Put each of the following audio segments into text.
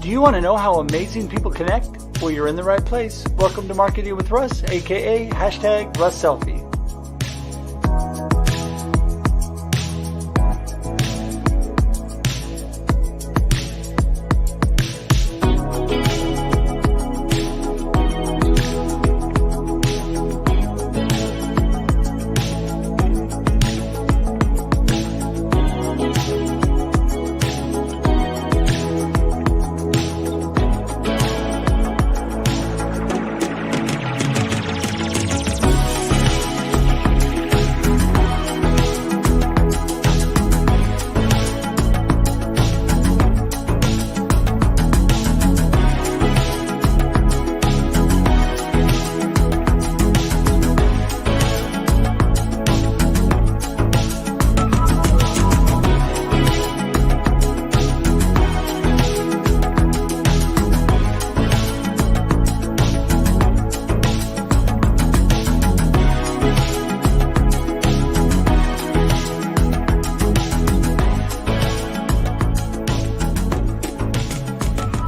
Do you want to know how amazing people connect? Well, you're in the right place. Welcome to Marketing with Russ, aka #RussSelfie.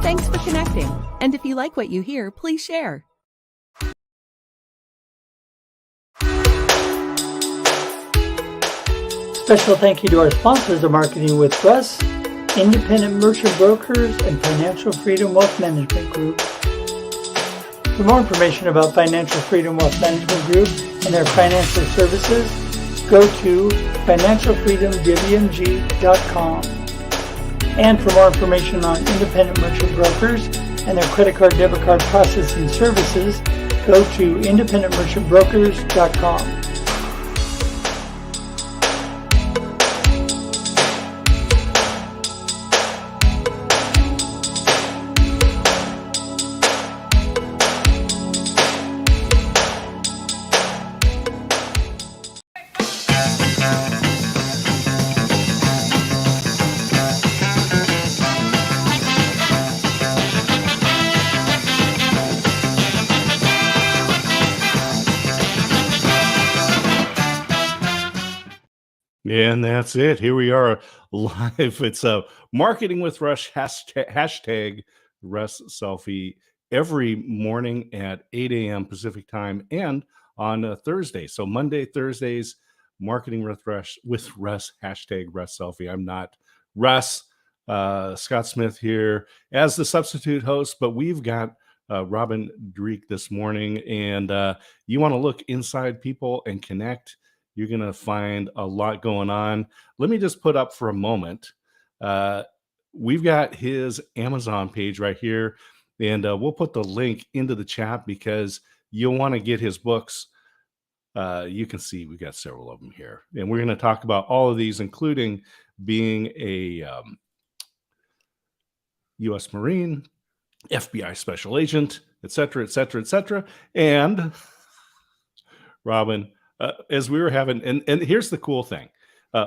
Thanks for connecting. And if you like what you hear, please share. Special thank you to our sponsors of Marketing with Russ, Independent Merchant Brokers, and Financial Freedom Wealth Management Group. For more information about Financial Freedom Wealth Management Group and their financial services, go to financialfreedomwmg.com. And for more information on Independent Merchant Brokers and their credit card, debit card processing services, go to independentmerchantbrokers.com. And that's it. Here we are live. It's a Marketing with Russ hashtag Russ Selfie every morning at 8 a.m. Pacific time and on Thursday. So Monday, Thursdays, Marketing with Russ hashtag Russ Selfie. I'm not Russ. Scott Smith here as the substitute host, but we've got Robin Dreeke this morning, and you want to look inside people and connect. You're going to find a lot going on. Let me just put up for a moment. We've got his Amazon page right here, and we'll put the link into the chat because you'll want to get his books. You can see we've got several of them here, and we're going to talk about all of these, including being a U.S. Marine, FBI special agent, et cetera, et cetera, et cetera. And Robin, as we were having, and here's the cool thing.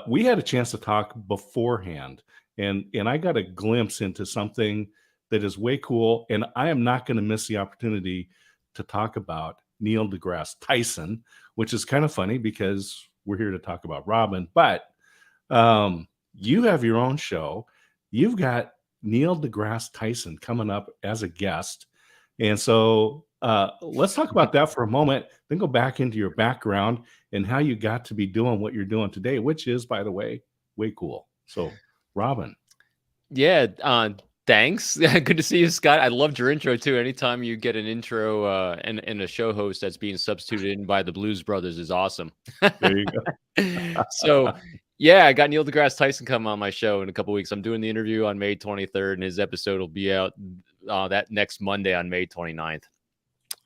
We had a chance to talk beforehand, and I got a glimpse into something that is way cool, and I am not going to miss the opportunity to talk about Neil deGrasse Tyson, which is kind of funny because we're here to talk about Robin, but you have your own show. You've got Neil deGrasse Tyson coming up as a guest, and so let's talk about that for a moment, then go back into your background and how you got to be doing what you're doing today, which is, by the way, way cool. So, Robin. Yeah, thanks. Good to see you, Scott. I loved your intro, too. Anytime you get an intro and a show host that's being substituted in by the Blues Brothers is awesome. There you go. So, yeah, I got Neil deGrasse Tyson coming on my show in a couple weeks. I'm doing the interview on May 23rd, and his episode will be out that next Monday on May 29th.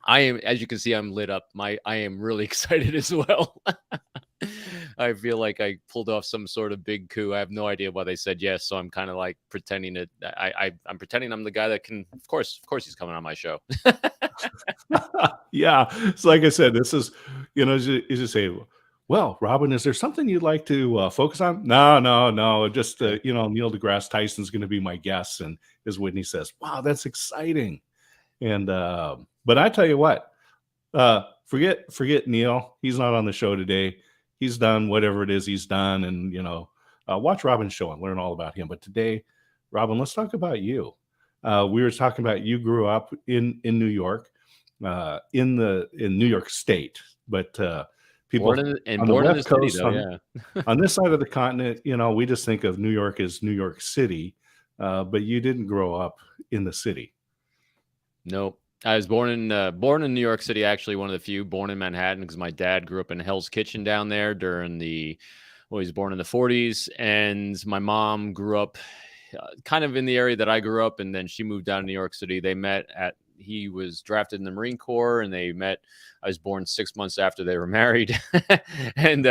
I am, as you can see, I'm lit up. I am really excited as well. I feel like I pulled off some sort of big coup. I have no idea why they said yes, so I'm kind of like pretending that I'm pretending I'm the guy that can. Of course, he's coming on my show. Yeah, so like I said, this is, is you say, well, Robin, is there something you'd like to focus on? No, just Neil deGrasse Tyson's going to be my guest, and as Whitney says, wow, that's exciting. And but I tell you what, forget Neil. He's not on the show today. He's done whatever it is he's done, and watch Robin's show and learn all about him. But today, Robin, let's talk about you. We were talking about you grew up in New York, in New York State, but people on the born in the West city Coast, though. Yeah. on this side of the continent, we just think of New York as New York City, but you didn't grow up in the city. Nope. I was born in New York City, actually one of the few born in Manhattan, because my dad grew up in Hell's Kitchen down there during he was born in the 40s, and my mom grew up kind of in the area that I grew up, and then she moved down to New York City. He was drafted in the Marine Corps, and they met. I was born 6 months after they were married, and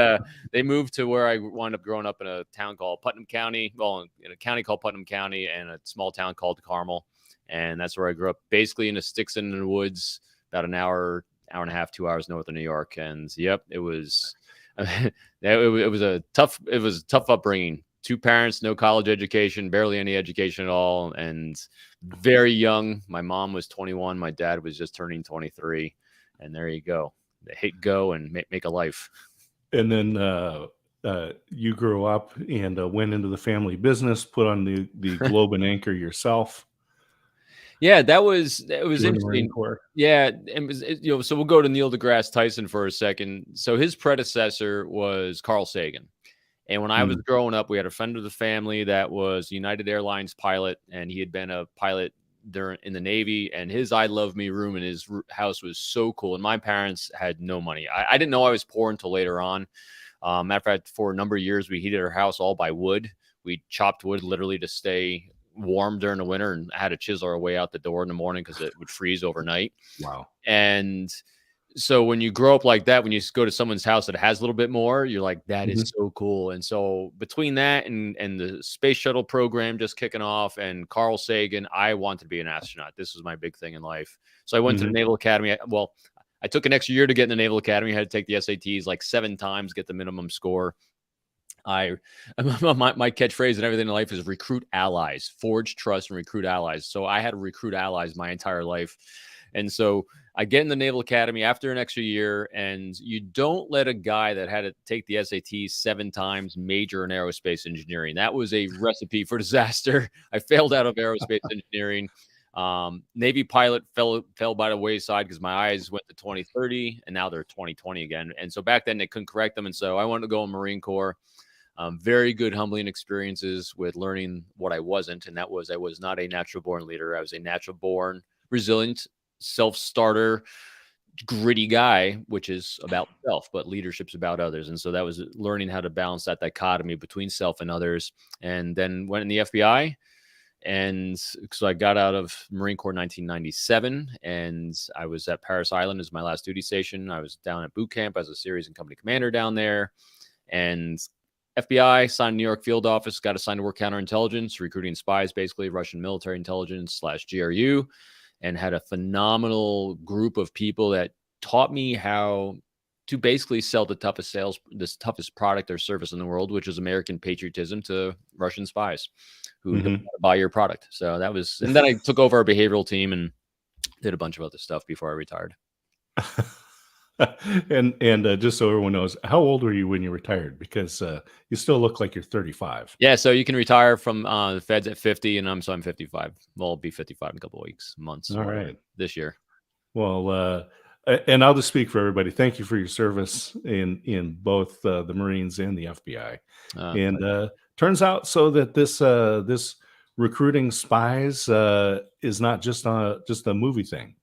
they moved to where I wound up growing up in a town called Putnam County, in a county called Putnam County, and a small town called Carmel. And that's where I grew up, basically in the sticks and in the woods, about an hour and a half, 2 hours north of New York. And yep, it was a tough upbringing. 2 parents, no college education, barely any education at all, and very young. My mom was 21, my dad was just turning 23, and there you go. They hit go and make a life. And then you grew up and went into the family business, put on the Globe and Anchor yourself. Yeah, it was interesting. Yeah, so we'll go to Neil deGrasse Tyson for a second. So his predecessor was Carl Sagan. And when I was growing up, we had a friend of the family that was United Airlines pilot, and he had been a pilot in the Navy, and his I Love Me room in his house was so cool. And my parents had no money. I didn't know I was poor until later on. Matter of fact, for a number of years, we heated our house all by wood. We chopped wood literally to stay warm during the winter, and had to chisel our way out the door in the morning because it would freeze overnight. Wow. And so when you grow up like that, when you go to someone's house that has a little bit more, you're like, that is so cool. And so between that and the space shuttle program just kicking off and Carl Sagan, I wanted to be an astronaut. This was my big thing in life. So I went to the Naval Academy. Well, I took an extra year to get in the Naval Academy. I had to take the SATs like 7 times, get the minimum score. My catchphrase and everything in life is recruit allies, forge trust and recruit allies. So I had to recruit allies my entire life. And so I get in the Naval Academy after an extra year, and you don't let a guy that had to take the SATs 7 times major in aerospace engineering. That was a recipe for disaster. I failed out of aerospace engineering. Navy pilot fell by the wayside because my eyes went to 2030, and now they're 2020 again. And so back then they couldn't correct them. And so I wanted to go in Marine Corps. Very good, humbling experiences with learning what I wasn't. And that was, I was not a natural born leader. I was a natural born, resilient, self-starter, gritty guy, which is about self, but leadership's about others. And so that was learning how to balance that dichotomy between self and others. And then went in the FBI. And so I got out of Marine Corps in 1997, and I was at Parris Island as my last duty station. I was down at boot camp as a series and company commander down there. And FBI, signed New York field office, got assigned to work counterintelligence, recruiting spies, basically Russian military intelligence / GRU, and had a phenomenal group of people that taught me how to basically sell the toughest product or service in the world, which is American patriotism to Russian spies who don't want to buy your product. So that was, and then I took over our behavioral team and did a bunch of other stuff before I retired. and just so everyone knows, how old were you when you retired? Because you still look like you're 35. Yeah, so you can retire from the Feds at 50, and I'm 55. Well, I'll be 55 in a couple of months. All right, this year. Well, and I'll just speak for everybody. Thank you for your service in both the Marines and the FBI. And turns out so that this recruiting spies is not just a movie thing.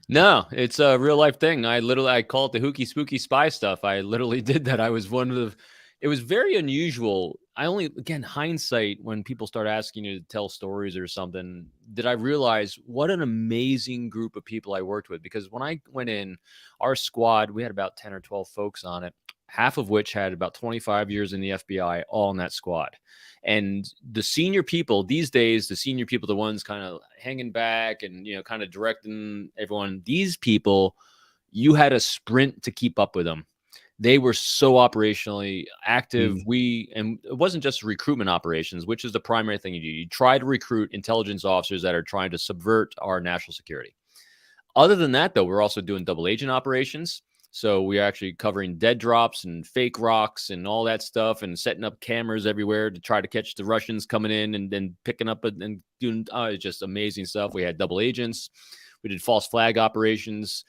No, it's a real life thing. I call it the hooky spooky spy stuff. I literally did that. I was it was very unusual. Again, hindsight, when people start asking you to tell stories or something, did I realize what an amazing group of people I worked with? Because when I went in, our squad, we had about 10 or 12 folks on it, half of which had about 25 years in the FBI, all in that squad. And the senior people these days, the ones kind of hanging back and, kind of directing everyone, these people, you had a sprint to keep up with them. They were so operationally active. And it wasn't just recruitment operations, which is the primary thing you do. You try to recruit intelligence officers that are trying to subvert our national security. Other than that, though, we're also doing double agent operations. So we're actually covering dead drops and fake rocks and all that stuff, and setting up cameras everywhere to try to catch the Russians coming in and then picking up and doing just amazing stuff. We had double agents. We did false flag operations,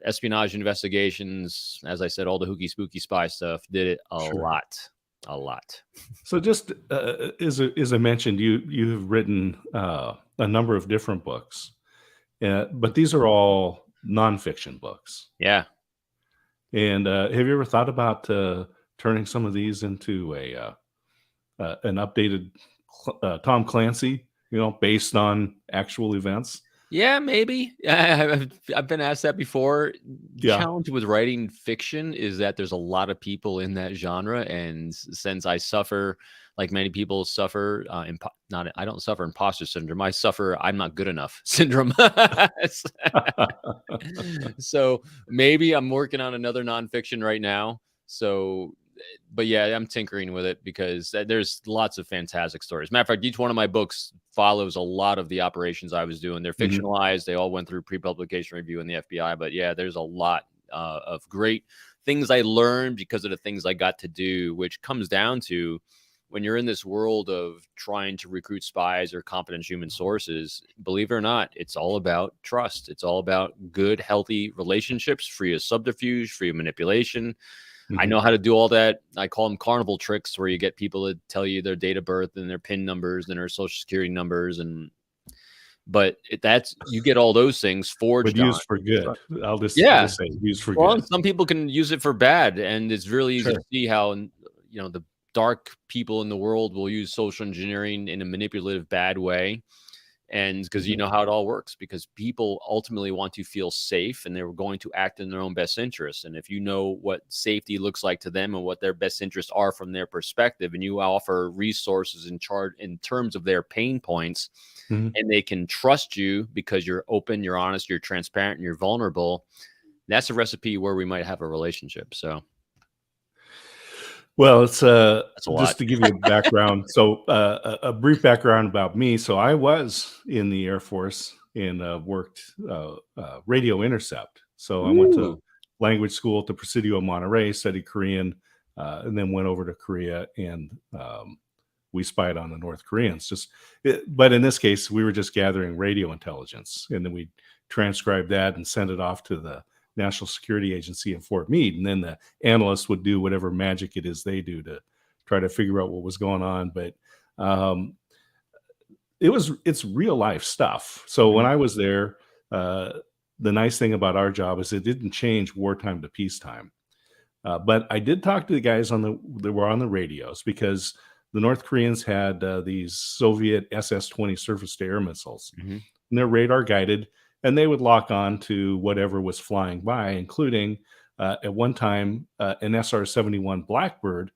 espionage investigations. As I said, all the hooky spooky spy stuff. Did it a lot. So just as I mentioned, you have written a number of different books, but these are all nonfiction books. Yeah. And have you ever thought about turning some of these into an updated Tom Clancy, based on actual events? Yeah, maybe. I've been asked that before. The Yeah. challenge with writing fiction is that there's a lot of people in that genre, and since I suffer, like many people suffer, I don't suffer imposter syndrome. I suffer I'm not good enough syndrome. So maybe I'm working on another nonfiction right now. So, but yeah, I'm tinkering with it because there's lots of fantastic stories. Matter of fact, each one of my books follows a lot of the operations I was doing. They're fictionalized. They all went through pre-publication review in the FBI. But yeah, there's a lot of great things I learned because of the things I got to do, which comes down to when you're in this world of trying to recruit spies or competent human sources, believe it or not, it's all about trust. It's all about good, healthy relationships, free of subterfuge, free of manipulation. I know how to do all that. I call them carnival tricks, where you get people to tell you their date of birth and their PIN numbers and their social security numbers. But you get all those things forged. But used for good. I'll just say used for good. good. Some people can use it for bad, and it's really easy to see how the dark people in the world will use social engineering in a manipulative, bad way. And because you know how it all works, because people ultimately want to feel safe and they're going to act in their own best interest. And if you know what safety looks like to them and what their best interests are from their perspective, and you offer resources in terms of their pain points, and they can trust you because you're open, you're honest, you're transparent, and you're vulnerable, that's a recipe where we might have a relationship. So. Well, it's That's a lot. just to give you a background. So a brief background about me. So I was in the Air Force and worked radio intercept. So I went to language school at the Presidio Monterey, studied Korean, and then went over to Korea, and we spied on the North Koreans. But in this case, we were just gathering radio intelligence, and then we transcribed that and sent it off to the National Security Agency in Fort Meade, and then the analysts would do whatever magic it is they do to try to figure out what was going on. But it's real life stuff. So when I was there, the nice thing about our job is it didn't change wartime to peacetime. But I did talk to the guys that were on the radios, because the North Koreans had these Soviet SS-20 surface-to-air missiles, and they're radar guided. And they would lock on to whatever was flying by, including at one time an SR-71 Blackbird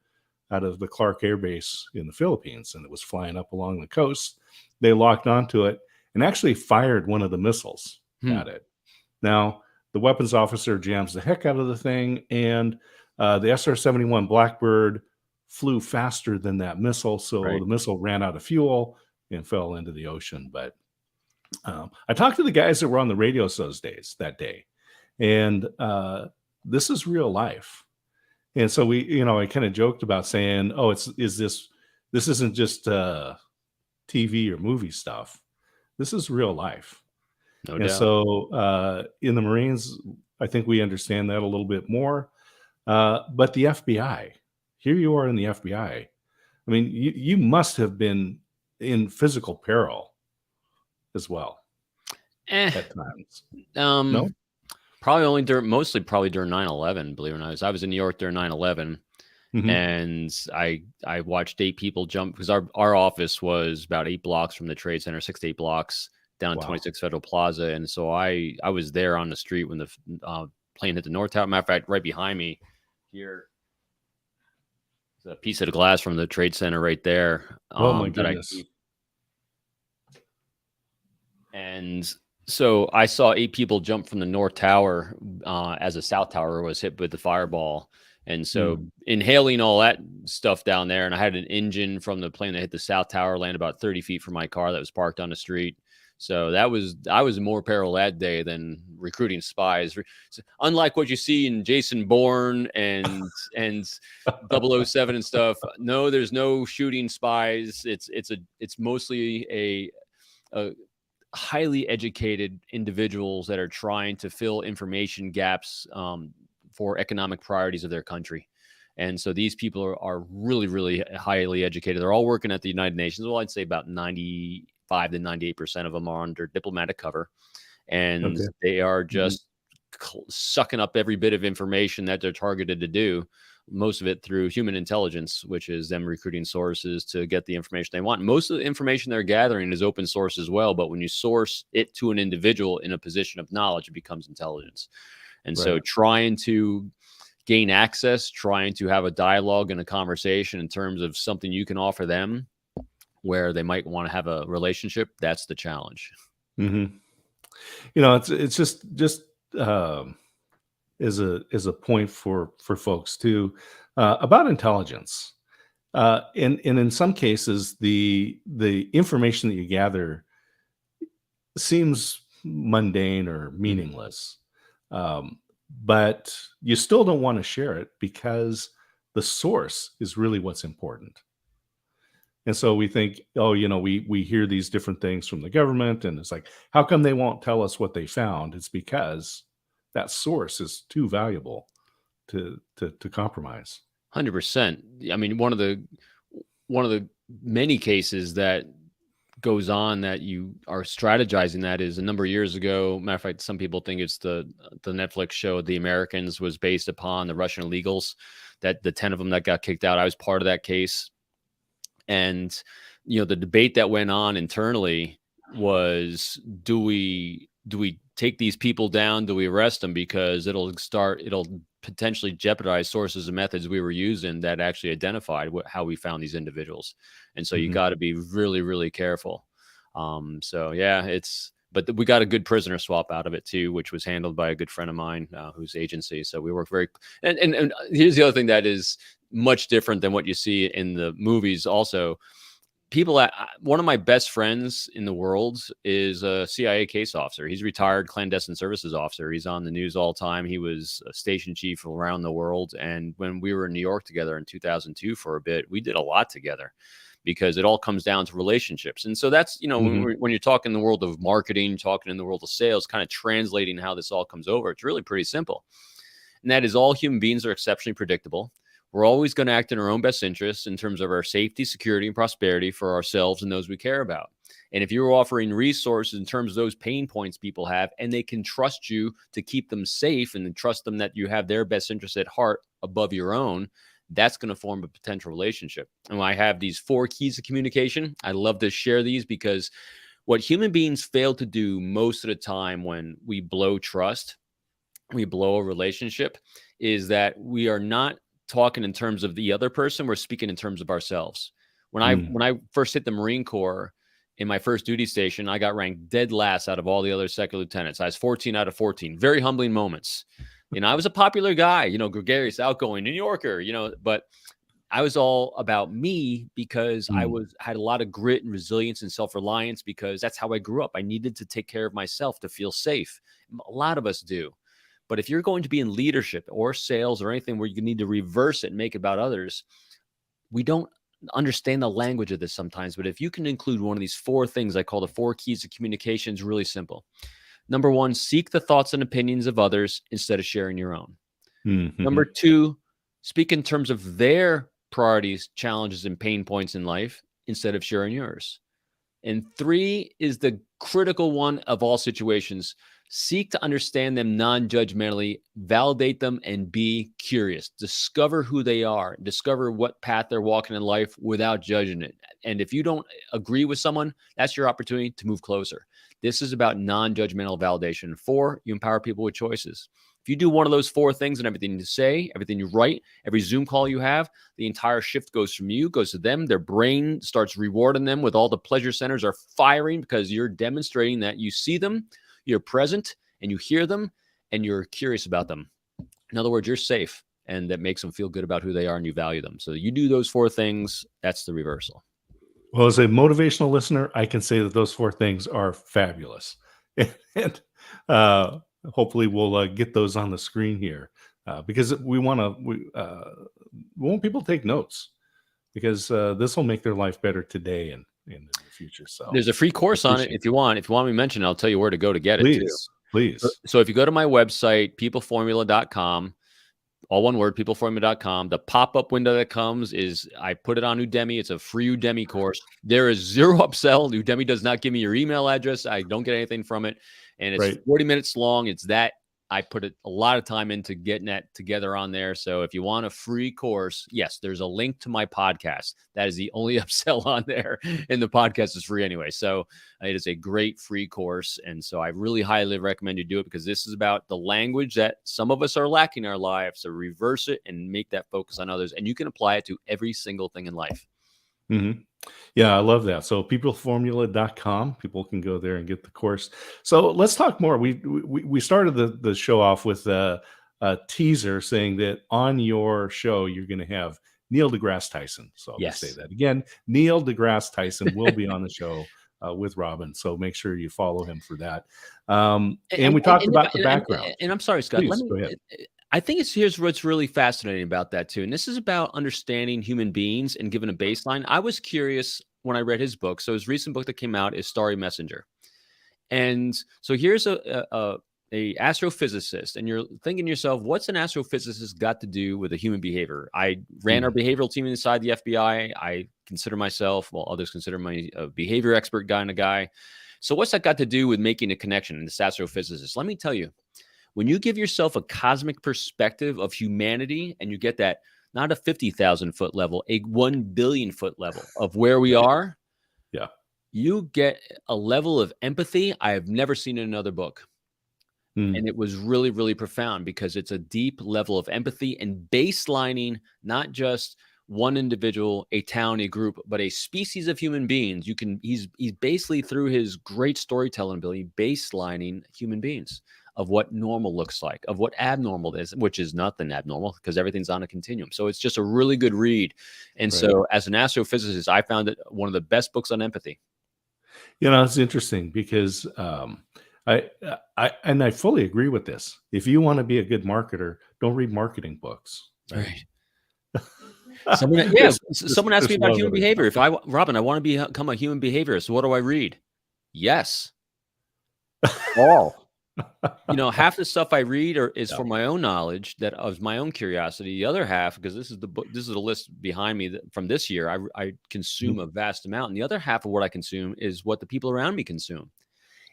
out of the Clark Air Base in the Philippines, and it was flying up along the coast. They locked onto it and actually fired one of the missiles at it. Now, the weapons officer jams the heck out of the thing, and the SR-71 Blackbird flew faster than that missile, so the missile ran out of fuel and fell into the ocean. But I talked to the guys that were on the radios that day, and this is real life. And so I kind of joked about saying, "Oh, this isn't just TV or movie stuff. This is real life." No and doubt. So in the Marines, I think we understand that a little bit more. But the FBI, here you are in the FBI. I mean, you must have been in physical peril as well at times. No? Mostly during 9/11, believe it or not. I was in New York during 9/11, and I watched 8 people jump, because our office was about 8 blocks from the Trade Center, 6 to 8 blocks down 26 Federal Plaza. And so I was there on the street when the plane hit the North Tower. Matter of fact, right behind me here, a piece of the glass from the Trade Center right there. Oh my goodness. And so I saw 8 people jump from the North Tower as the South Tower was hit with the fireball. And so inhaling all that stuff down there, and I had an engine from the plane that hit the South Tower land about 30 feet from my car that was parked on the street. So I was in more peril that day than recruiting spies. Unlike what you see in Jason Bourne and 007 and stuff. No, there's no shooting spies. It's mostly a highly educated individuals that are trying to fill information gaps for economic priorities of their country. And so these people are really, really highly educated. They're all working at the United Nations. Well, I'd say about 95 to 98% of them are under diplomatic cover. And they are just sucking up every bit of information that they're targeted to do, most of it through human intelligence, which is them recruiting sources to get the information they want. Most of the information they're gathering is open source as well. But when you source it to an individual in a position of knowledge, it becomes intelligence. And so trying to gain access, trying to have a dialogue and a conversation in terms of something you can offer them where they might want to have a relationship, that's the challenge. Mm-hmm. You know, it's just is a point for folks too about intelligence. And in some cases, the information that you gather seems mundane or meaningless. But you still don't want to share it because the source is really what's important. And so we think, oh, you know, we hear these different things from the government, and it's like, how come they won't tell us what they found? It's because that source is too valuable to compromise. 100%. I mean, one of the many cases that goes on that you are strategizing that is a number of years ago. Matter of fact, some people think it's the Netflix show The Americans was based upon the Russian illegals, that the 10 of them that got kicked out. I was part of that case. And, you know, the debate that went on internally was, do we take these people down? Do we arrest them? Because it'll potentially jeopardize sources and methods we were using that actually identified how we found these individuals. And so you got to be really, really careful. So yeah, but we got a good prisoner swap out of it too, which was handled by a good friend of mine, whose agency. So we work and here's the other thing that is much different than what you see in the movies. Also, one of my best friends in the world is a CIA case officer. He's a retired clandestine services officer. He's on the news all the time. He was a station chief around the world. And when we were in New York together in 2002 for a bit, we did a lot together because it all comes down to relationships. And so that's, you know, when you're talking in the world of marketing, talking in the world of sales, kind of translating how this all comes over, it's really pretty simple. And that is, all human beings are exceptionally predictable. We're always going to act in our own best interests in terms of our safety, security, and prosperity for ourselves and those we care about. And if you're offering resources in terms of those pain points people have, and they can trust you to keep them safe and trust them that you have their best interests at heart above your own, that's going to form a potential relationship. And I have these 4 keys of communication. I love to share these because what human beings fail to do most of the time when we blow trust, we blow a relationship, is that we are not talking in terms of the other person. We're speaking in terms of ourselves. When I first hit the Marine Corps in my first duty station, I got ranked dead last out of all the other second lieutenants. I was 14 out of 14. Very humbling moments. You know, I was a popular guy, you know, gregarious, outgoing, New Yorker, you know, but I was all about me because I had a lot of grit and resilience and self-reliance because that's how I grew up. I needed to take care of myself to feel safe. A lot of us do. But if you're going to be in leadership or sales or anything where you need to reverse it and make it about others, we don't understand the language of this sometimes. But if you can include one of these 4 things I call the 4 keys of communication, is really simple. Number 1, seek the thoughts and opinions of others instead of sharing your own. Number 2, speak in terms of their priorities, challenges, and pain points in life instead of sharing yours. And 3 is the critical one of all situations. Seek to understand them non-judgmentally, validate them, and be curious. Discover who they are. Discover what path they're walking in life without judging it. And if you don't agree with someone, that's your opportunity to move closer. This is about non-judgmental validation. 4, you empower people with choices. If you do one of those 4 things and everything you say, everything you write, every Zoom call you have, the entire shift goes from you, goes to them. Their brain starts rewarding them with all the pleasure centers are firing because you're demonstrating that you see them, you're present, and you hear them, and you're curious about them. In other words, you're safe, and that makes them feel good about who they are, and you value them. So you do those 4 things, that's the reversal. Well, as a motivational listener, I can say that those 4 things are fabulous. And hopefully we'll get those on the screen here because we want people to take notes because this will make their life better today and in the future. So There's a free course on it if you want. If you want me to mention it, I'll tell you where to go to get it too. Please. So if you go to my website, peopleformula.com, all one word, peopleformula.com, the pop-up window that comes is I put it on Udemy. It's a free Udemy course. There is zero upsell. Udemy does not give me your email address. I don't get anything from it. And it's 40 minutes long. It's that I put a lot of time into getting that together on there. So if you want a free course, yes, there's a link to my podcast. That is the only upsell on there. And the podcast is free anyway. So it is a great free course. And so I really highly recommend you do it because this is about the language that some of us are lacking in our lives. So reverse it and make that focus on others. And you can apply it to every single thing in life. Mm-hmm. Yeah, I love that. So peopleformula.com, people can go there and get the course. So let's talk more. We started the show off with a teaser saying that on your show, you're going to have Neil deGrasse Tyson. So I'll just say that again. Neil deGrasse Tyson will be on the show with Robin. So make sure you follow him for that. And we talked about the background. And I'm sorry, Scott. Please, go ahead. I think here's what's really fascinating about that too. And this is about understanding human beings and giving a baseline. I was curious when I read his book. So his recent book that came out is Starry Messenger. And so here's a astrophysicist, and you're thinking to yourself, what's an astrophysicist got to do with a human behavior? I ran our behavioral team inside the FBI. I consider myself, well, others consider me a behavior expert kind of guy. So what's that got to do with making a connection in this astrophysicist? Let me tell you. When you give yourself a cosmic perspective of humanity and you get that, not a 50,000 foot level, a 1 billion foot level of where we are, you get a level of empathy I have never seen in another book. And it was really, really profound because it's a deep level of empathy and baselining, not just one individual, a town, a group, but a species of human beings. He's basically, through his great storytelling ability, baselining human beings of what normal looks like, of what abnormal is, which is nothing abnormal because everything's on a continuum. So it's just a really good read. And so as an astrophysicist, I found it one of the best books on empathy. You know, it's interesting because I fully agree with this. If you want to be a good marketer, don't read marketing books. Right. Someone asked me about human behavior. Robin, I want to become a human behaviorist. What do I read? Yes. All. Half the stuff I read is for my own knowledge, that of my own curiosity. The other half, because this is the list behind me from this year, I consume a vast amount. And the other half of what I consume is what the people around me consume.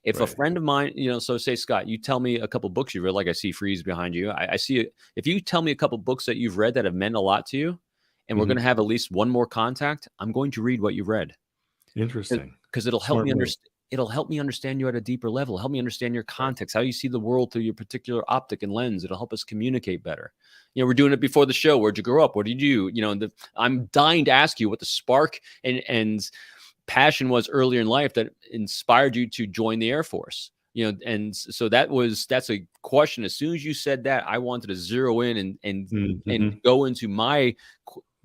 If a friend of mine, so say, Scott, you tell me a couple books you've read, like I see Freeze behind you. I see it. If you tell me a couple books that you've read that have meant a lot to you, and we're going to have at least one more contact, I'm going to read what you read. Interesting. Because it'll help me understand. It'll help me understand you at a deeper level, help me understand your context, how you see the world through your particular optic and lens. It'll help us communicate better. We're doing it before the show. Where'd you grow up? What did you do? I'm dying to ask you what the spark and passion was earlier in life that inspired you to join the Air Force. And so that's a question. As soon as you said that, I wanted to zero in and go into my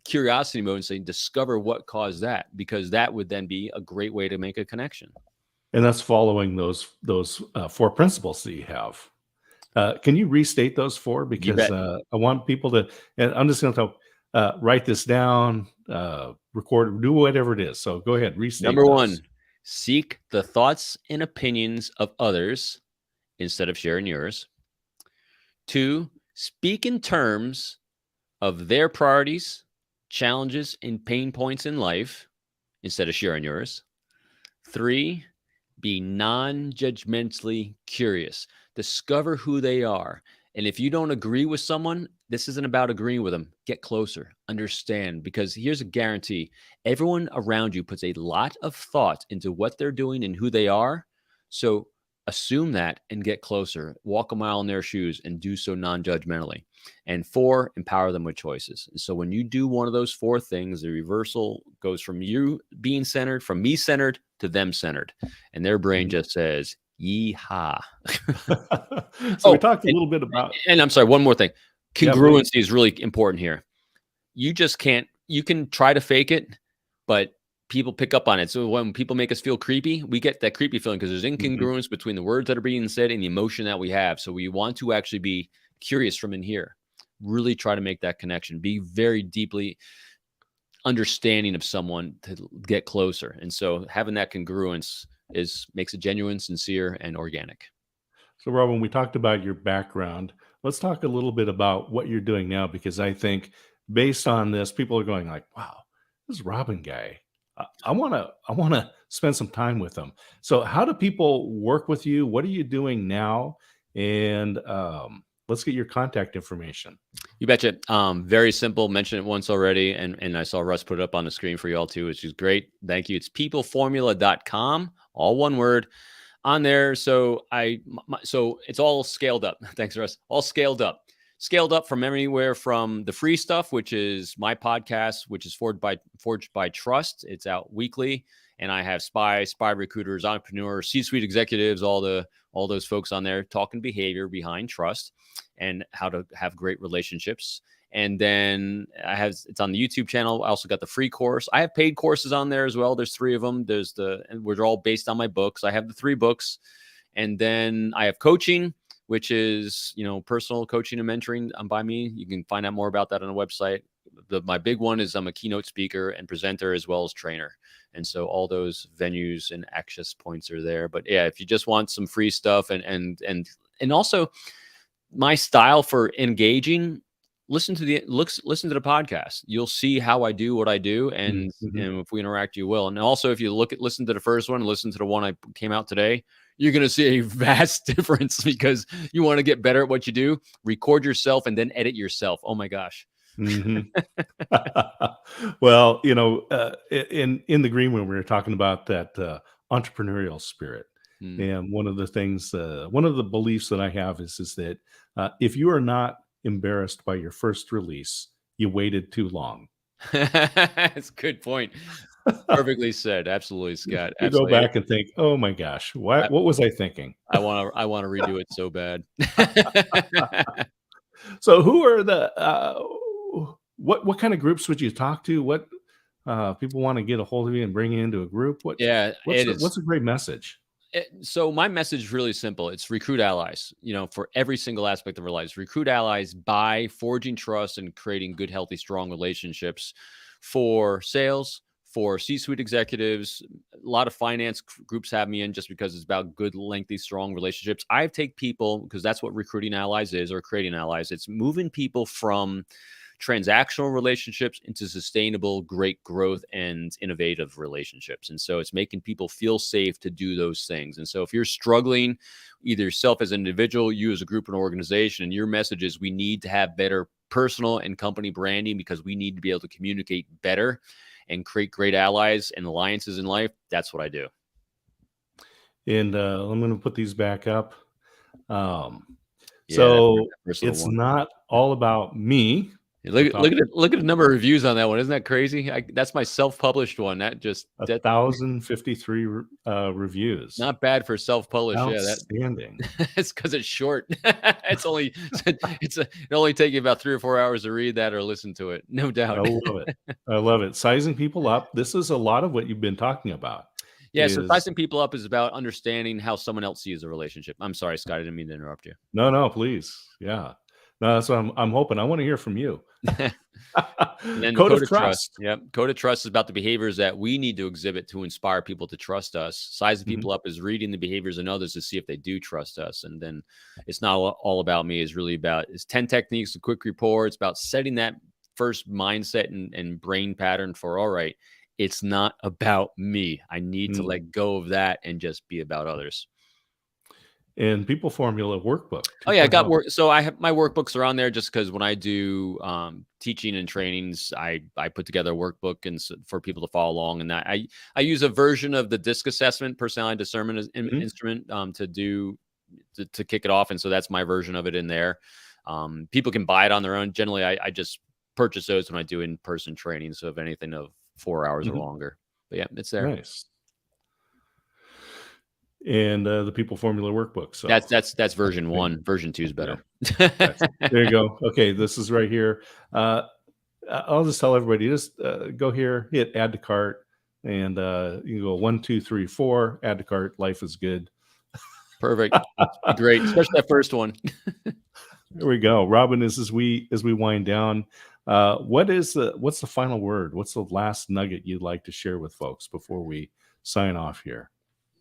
curiosity mode and say, discover what caused that, because that would then be a great way to make a connection. And that's following those 4 principles that you have. Can you restate those 4? Because I want people to, and I'm just going to write this down, record, do whatever it is. So go ahead, restate. Number 1, seek the thoughts and opinions of others instead of sharing yours. 2, speak in terms of their priorities, challenges, and pain points in life instead of sharing yours. 3, be non-judgmentally curious. Discover who they are. And if you don't agree with someone, this isn't about agreeing with them. Get closer. Understand. Because here's a guarantee. Everyone around you puts a lot of thought into what they're doing and who they are. So assume that and get closer. Walk a mile in their shoes and do so non-judgmentally. And 4, empower them with choices. So when you do one of those 4 things, the reversal goes from you being centered, from me centered, to them centered. And their brain just says, yeehaw. So we talked a little bit about. And I'm sorry, one more thing. Congruency is really important here. You just can't, you can try to fake it, but people pick up on it. So when people make us feel creepy, we get that creepy feeling because there's Mhm. incongruence between the words that are being said and the emotion that we have. So we want to actually be curious from in here. Really try to make that connection. Be very deeply understanding of someone to get closer. And so having that congruence makes it genuine, sincere, and organic. So, Robin, we talked about your background. Let's talk a little bit about what you're doing now, because I think based on this, people are going like, "Wow, this Robin guy, I want to spend some time with him." So, how do people work with you? What are you doing now? And let's get your contact information. You betcha. Very simple. Mentioned it once already, and I saw Russ put it up on the screen for y'all too, which is great. Thank you. It's peopleformula.com, all one word on there. So so it's all scaled up. Thanks, Russ. All scaled up from anywhere from the free stuff, which is my podcast, which is forged by trust. It's out weekly, and I have spies, spy recruiters, entrepreneurs, C-suite executives, all those folks on there talking behavior behind trust and how to have great relationships. And then it's on the YouTube channel. I also got the free course. I have paid courses on there as well. There's 3 of them. And we're all based on my books. I have the 3 books. And then I have coaching, which is, personal coaching and mentoring by me. You can find out more about that on the website. My big one is I'm a keynote speaker and presenter as well as trainer. And so all those venues and access points are there. But yeah, if you just want some free stuff and also my style for engaging, listen to the podcast. You'll see how I do what I do, and if we interact, you will. And also, if you listen to the first one, listen to the one I came out today, you're going to see a vast difference because you want to get better at what you do. Record yourself and then edit yourself. Oh my gosh. Well, in the green room, we were talking about that entrepreneurial spirit. And one of the things, one of the beliefs that I have is that if you are not embarrassed by your first release, you waited too long. That's a good point. Perfectly said. Absolutely, Scott. You go back and think, oh my gosh, what was I thinking? I want to redo it so bad. So who are what kind of groups would you talk to? What people want to get a hold of you and bring you into a group? What's a great message? So my message is really simple. It's recruit allies, for every single aspect of our lives. Recruit allies by forging trust and creating good, healthy, strong relationships for sales, for C-suite executives. A lot of finance groups have me in just because it's about good, lengthy, strong relationships. I take people, because that's what recruiting allies is, or creating allies. It's moving people from transactional relationships into sustainable, great growth and innovative relationships. And so it's making people feel safe to do those things. And so if you're struggling, either yourself as an individual, you as a group and organization, and your message is we need to have better personal and company branding because we need to be able to communicate better and create great allies and alliances in life, that's what I do. And I'm going to put these back up. So it's not all about me. Look at the number of reviews on that one. Isn't that crazy? That's my self-published one. That just 1,053 reviews. Not bad for self-published. Outstanding. Yeah, it's because it's short. It only take you about 3 or 4 hours to read that or listen to it. No doubt. I love it. Sizing people up. This is a lot of what you've been talking about. Yeah, so sizing people up is about understanding how someone else sees a relationship. I'm sorry, Scott, I didn't mean to interrupt you. No, please. Yeah. No, that's what I'm hoping. I want to hear from you. And then code of trust. Yep. Code of trust is about the behaviors that we need to exhibit to inspire people to trust us. Sizing people up is reading the behaviors in others to see if they do trust us. And then it's not all about me. It's 10 techniques, a quick report. It's about setting that first mindset and brain pattern for, all right, it's not about me. I need to let go of that and just be about others. And People Formula workbook. Oh yeah, I got work. So I have my workbooks are on there just because when I do teaching and trainings, I put together a workbook and for people to follow along. And I use a version of the DISC assessment, personality discernment instrument to kick it off. And so that's my version of it in there. People can buy it on their own. Generally, I just purchase those when I do in-person training. So if anything of 4 hours or longer. But yeah, it's there. Nice. And the People Formula workbook. So that's version 1. Version 2 is better. Yeah. There you go. Okay, this is right here. I'll just tell everybody, just go here, hit add to cart, And you can go 1, 2, 3, 4, add to cart. Life is good. Perfect. Great, especially that first one. There we go. Robin, as we wind down, what's the final word? What's the last nugget you'd like to share with folks before we sign off here?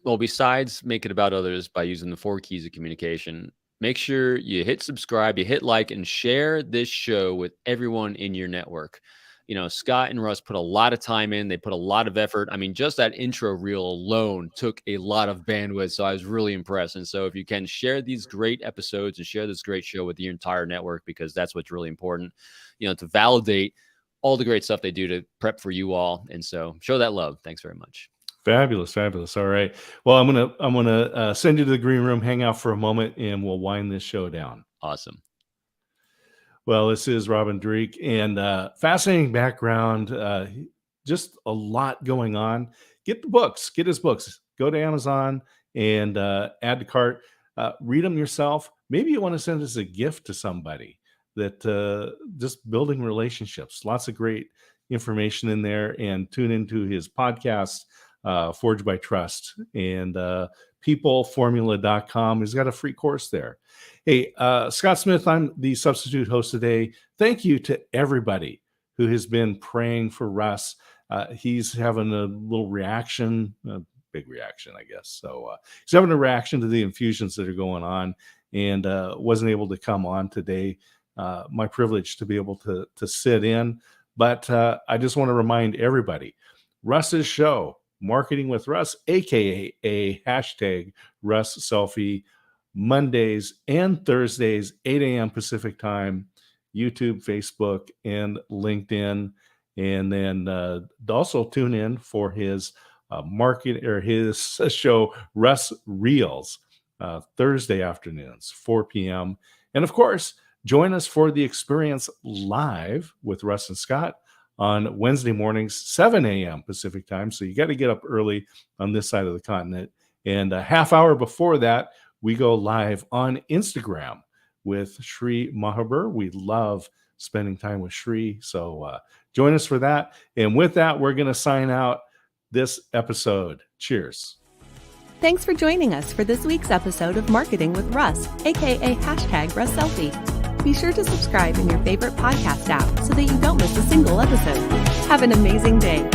Well, besides make it about others by using the 4 keys of communication, make sure you hit subscribe, you hit like, and share this show with everyone in your network. You know, Scott and Russ put a lot of time in. They put a lot of effort. I mean, just that intro reel alone took a lot of bandwidth. So I was really impressed. And so if you can share these great episodes and share this great show with your entire network, because that's what's really important, you know, to validate all the great stuff they do to prep for you all. And so show that love. Thanks very much. Fabulous. All right. Well, I'm gonna send you to the green room, hang out for a moment, and we'll wind this show down. Awesome. Well, this is Robin Dreeke, and fascinating background. Just a lot going on. Get the books. Get his books. Go to Amazon and add to cart. Read them yourself. Maybe you want to send as a gift to somebody. That just building relationships. Lots of great information in there. And tune into his podcast. Forged by Trust, and peopleformula.com. He's got a free course there. Hey, Scott Smith, I'm the substitute host today. Thank you to everybody who has been praying for Russ. He's having a little reaction, a big reaction, I guess. So he's having a reaction to the infusions that are going on, and wasn't able to come on today. My privilege to be able to sit in. But I just want to remind everybody, Russ's show, Marketing with Russ, aka hashtag Russ Selfie, Mondays and Thursdays, 8 a.m. Pacific time, YouTube, Facebook, and LinkedIn. And then also tune in for his his show, Russ Reels, Thursday afternoons, 4 p.m. And of course, join us for the experience live with Russ and Scott on Wednesday mornings, 7 a.m. Pacific time. So you got to get up early on this side of the continent. And a half hour before that, we go live on Instagram with Shri Mahabir. We love spending time with Shri. So join us for that. And with that, we're going to sign out this episode. Cheers. Thanks for joining us for this week's episode of Marketing with Russ, aka hashtag Russ Selfie. Be sure to subscribe in your favorite podcast app so that you don't miss a single episode. Have an amazing day.